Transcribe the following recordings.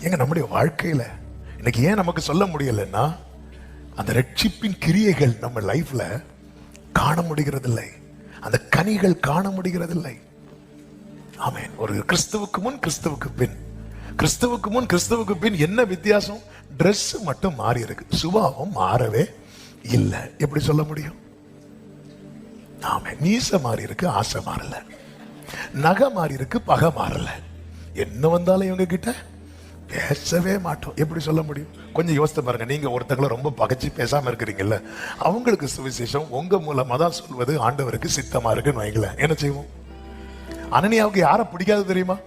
எங்க நம்முடைய வாழ்க்கையில இன்னைக்கு ஏன் நமக்கு சொல்ல முடியலன்னா, அந்த ரட்சிப்பின் கிரியைகள் நம்ம லைஃப்ல காண முடிகிறதில்லை, அந்த கனிகள் காண முடிகிறதில்லை. ஆமென். ஒரு கிறிஸ்துவுக்கு முன் கிறிஸ்துவுக்கு பின், கிறிஸ்துவுக்கு முன் கிறிஸ்துவுக்கு பின் என்ன வித்தியாசம்? ட்ரெஸ் மட்டும் மாறி இருக்கு, சுபாவம் மாறவே இல்லை. எப்படி சொல்ல முடியும்? ஆமென். மீசை மாறி இருக்கு, ஆசை மாறல. நகை மாறி இருக்கு, பகை மாறல. என்ன வந்தாலும் இவங்க கிட்ட பேசவே மாட்டோம். எப்படி சொல்ல முடியும்? கொஞ்சம் யோசித்து பாருங்க. நீங்க ஒருத்தங்களை ரொம்ப பகைச்சு பேசாம இருக்கிறீங்கல்ல, அவங்களுக்கு சுவிசேஷம் உங்க மூலமா தான் சொல்வது ஆண்டவருக்கு சித்தமா இருக்குன்னு வைங்களேன். என்ன செய்வோம்? அனனியாவுக்கு யார பிடிக்காது தெரியுமா?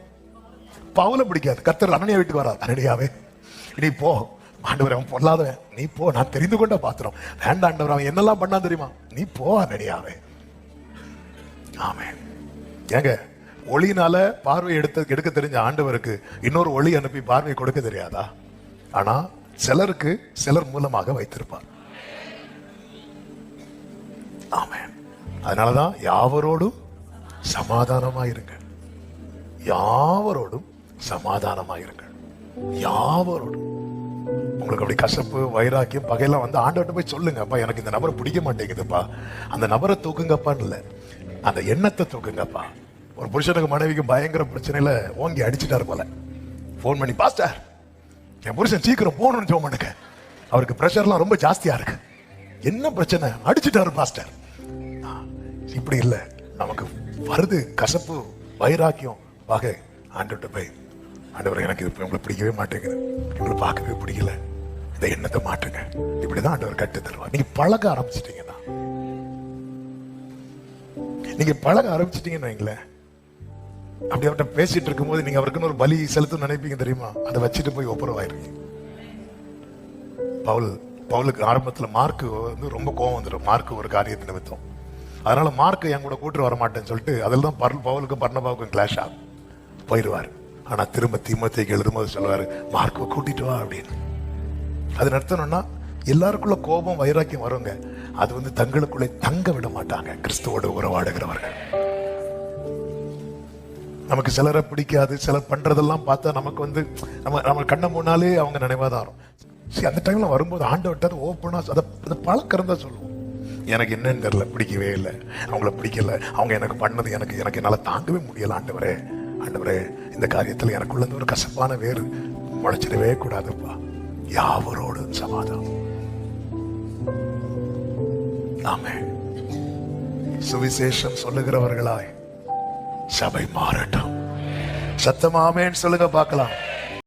பவுல பிடிக்காது. கர்த்தர் அனனியா வீட்டுக்கு வராது. அனனியாவே நீ போ, ஆண்டவர் அவன் பொல்லாதவன், நீ போ, நான் தெரிந்து கொண்ட பாத்திரம். வேண்டாம் ஆண்டவர், அவன் என்னெல்லாம் பண்ணா தெரியுமா? நீ போ அனனியாவே. ஆமென். ஏங்க, ஒளியினால பார்வை எடுக்க தெரிஞ்ச ஆண்டவருக்கு இன்னொரு ஒளி அனுப்பி பார்வை கொடுக்க தெரியாதா? ஆனா சிலருக்கு சிலர் மூலமாக வைத்திருப்பார். ஆமென். அதனாலதான் யாவரோடும் சமாதானமாயிருங்கள், யாவரோடும் சமாதானமாயிருங்கள். யாவரோடும். உங்களுக்கு அப்படி கசப்பு, வைராக்கியம், பகையெல்லாம் வந்து ஆண்டவர்கிட்ட போய் சொல்லுங்க, அப்பா எனக்கு இந்த நபரை பிடிக்க மாட்டேங்குதுப்பா, அந்த நபரை தூக்குங்கப்பான்னு இல்லை, அந்த எண்ணத்தை தூக்குங்கப்பா. ஒரு புருஷனுக்கு மனைவிக்கு பயங்கர பிரச்சனையில ஓங்கி அடிச்சுட்டாரு போல. போன் பண்ணி, பாஸ்டர் என் புருஷன் சீக்கிரம் போகணும்னு சொல்ல மாட்டேங்க, அவருக்கு பிரஷர்லாம் ரொம்ப ஜாஸ்தியா இருக்கு. என்ன பிரச்சனை? அடிச்சுட்டாரு பாஸ்டர். இப்படி இல்லை, நமக்கு வருது கசப்பு, வைராக்கியம், பகை. ஆண்டவர்கிட்ட போய், ஆண்டவர் எனக்கு இது உங்களை பிடிக்கவே மாட்டேங்குது, உங்களை பார்க்கவே பிடிக்கல, இந்த எண்ணத்தை மாற்றுங்க. இப்படிதான் ஆண்டவர் கட்டு தருவார். நீங்க பழக ஆரம்பிச்சிட்டீங்கன்னா, நீங்க பழக ஆரம்பிச்சிட்டீங்கன்னு வைங்களேன், அப்படி அவர்கிட்ட பேசிட்டு இருக்கும் போது நீங்க அவருக்குன்னு ஒரு பலி செலுத்த நினைப்பீங்க தெரியுமா? அதை வச்சுட்டு போய் ஒப்புரவாயிருங்க. பவுலுக்கு ஆரம்பத்துல மார்க்கு வந்து ரொம்ப கோவம் வந்துடும், மார்க்கு ஒரு காரியத்தை நிமித்தம். அதனால மார்க்கு என் கூட கூட்டு வர மாட்டேன்னு சொல்லிட்டு அதில் தான் பவுலுக்கும் பர்னபாவுக்கும் கிளாஷ் ஆகும், போயிடுவார். ஆனா திரும்ப தீமோத்தேயுக்கு எழுதும்போது சொல்லுவாரு, மார்க்கை கூட்டிட்டு வா அப்படின்னு. அது நடத்தணும்னா எல்லாருக்குள்ள கோபம், வைராக்கியம் வருங்க, அது வந்து தங்களுக்குள்ளே தங்க விட மாட்டாங்க கிறிஸ்துவோடு உறவாடுகிறவர்கள். நமக்கு சிலரை பிடிக்காது, சிலர் பண்றதெல்லாம் பார்த்தா நமக்கு வந்து நம்ம கண்ணை முன்னாலே அவங்க நினைவாதான் வரும். சரி, அந்த டைம்ல வரும்போது ஆண்டவர்கிட்ட ஓப்பனா அதை பழக்கிறதா சொல்லுவோம். எனக்கு என்னன்னு தெரியல, பிடிக்கவே இல்லை, அவங்கள பிடிக்கல, அவங்க எனக்கு பண்ணது எனக்கு என்னால தாங்கவே முடியல. ஆண்டவரே, ஆண்டவரே, இந்த காரியத்தில் எனக்குள்ள இருந்து ஒரு கசப்பான வேறு முளைச்சிடவே கூடாதுப்பா. யாவரோடு சமாதானம். ஆமென். சுவிசேஷம் சொல்லுகிறவர்களாய் சபை மாறட்டும். சத்தமாமேன்னு சொல்லுங்க பார்க்கலாம்.